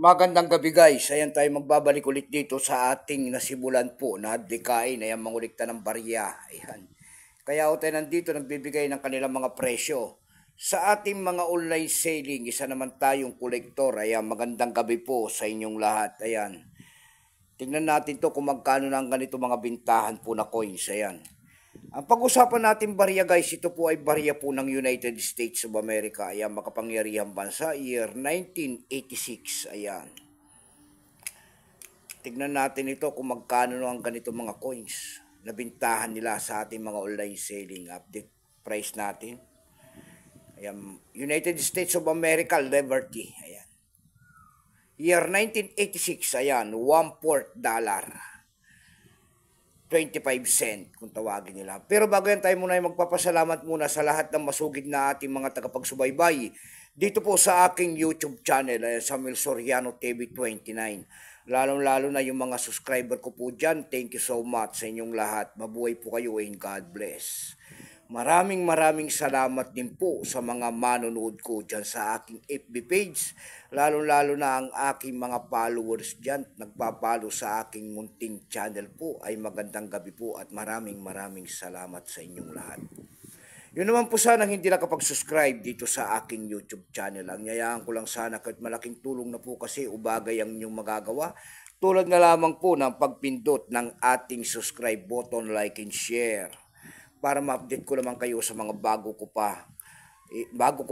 Magandang gabi guys. Ayan tayo magbabalik ulit dito sa ating nasimulan po na dikain. Ayan, mangulikta ng barya. Ayan. Kaya ako tayo nandito nagbibigay ng kanilang mga presyo. Sa ating mga online selling, isa naman tayong kolektor. Ayan, magandang gabi po sa inyong lahat. Ayan. Tingnan natin to kung magkano na ang ganito mga bintahan po na coins. Ayan. Ang pag-usapan natin barya guys, ito po ay barya po ng United States of America. Ayan, makapangyarihang bansa, year 1986. Ayan. Tignan natin ito kung magkano ang ganito mga coins na bintahan nila sa ating mga online selling. Update price natin. Ayan, United States of America, Liberty. Ayan. Year 1986, ayan, $1/4. 25 cent kung tawagin nila. Pero bago yan tayo muna ay magpapasalamat muna sa lahat ng masugid na ating mga tagapagsubaybay dito po sa aking YouTube channel, Samuel Soriano TV 29. Lalong-lalo na yung mga subscriber ko po dyan. Thank you so much sa inyong lahat. Mabuhay po kayo and God bless. Maraming salamat din po sa mga manonood ko dyan sa aking FB page. Lalo-lalo na ang aking mga followers dyan, nagpapalo sa aking munting channel po. Ay magandang gabi po at maraming salamat sa inyong lahat. Yun naman po sana hindi nakapag-subscribe dito sa aking YouTube channel. Ang yayaan ko lang sana kahit malaking tulong na po kasi ubagay ang inyong magagawa. Tulad na lamang po ng pagpindot ng ating subscribe button, like and share. Para ma-update ko naman kayo sa mga bago ko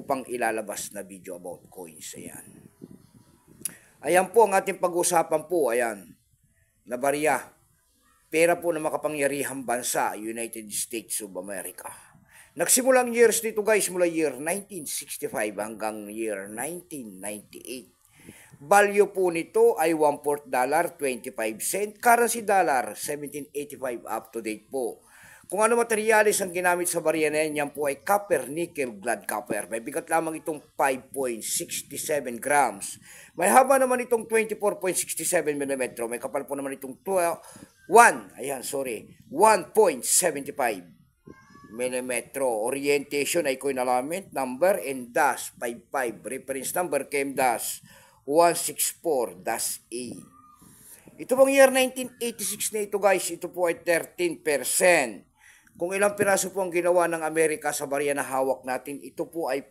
pang ilalabas na video about coins. Ayan. Ayan po ang ating pag-usapan po. Ayan. Na barya. Pera po na makapangyarihang bansa, United States of America. Nagsimulang years dito guys mula year 1965 hanggang year 1998. Value po nito ay $1/4, 25 cent. Currency dollar, 1785 up to date po. Kung ano materialis ang ginamit sa barya na yan po ay copper, nickel, clad copper. May bigat lamang itong 5.67 grams. May haba naman itong 24.67 mm. May kapal po naman itong 1.75 mm. Orientation ay coin alignment, number and dash 55. Reference number KM-164-A. Ito pong year 1986 na ito guys, ito po ay 13%. Kung ilang piraso po ang ginawa ng Amerika sa barya na hawak natin, ito po ay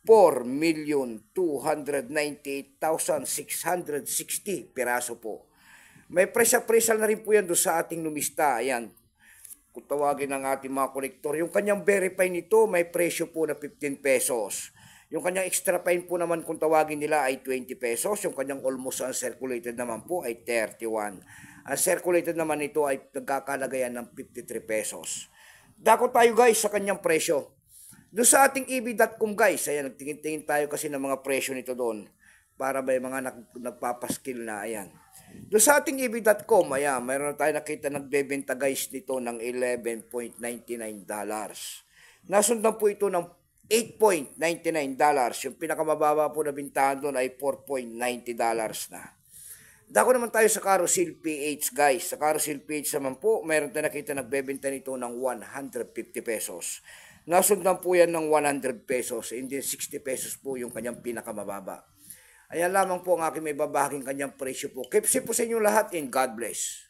504,298,660 piraso po. May presya-presal na rin po yan doon sa ating numista. Ayan, kung tawagin ng ating mga kolektor. Yung kanyang verify nito, may presyo po na 15 pesos. Yung kanyang extra fine po naman kung tawagin nila ay 20 pesos. Yung kanyang almost uncirculated naman po ay 31. Ang circulated naman ito ay nagkakalagayan ng 53 pesos. Dako tayo guys sa kanyang presyo. Doon sa ating eb.com guys, ayan, nagtingin-tingin tayo kasi ng mga presyo nito doon. Para ba yung mga nagpapaskill na, ayan. Doon sa ating eb.com, ayan, mayroon na tayo nakita nagbebenta guys nito ng $11.99. Nasundan po ito ng $8.99. Yung pinakamababa po na bintahan doon ay $4.90 na. Dako naman tayo sa Carousel PH guys. Sa Carousel PH naman po, mayroon tayo nakita nagbebenta nito ng 150 pesos. Nasundan po yan ng 100 pesos. Hindi 60 pesos po yung kanyang pinakamababa. Ayan lamang po ang aking may babahaging kanyang presyo po. Keep safe po sa inyong lahat and God bless.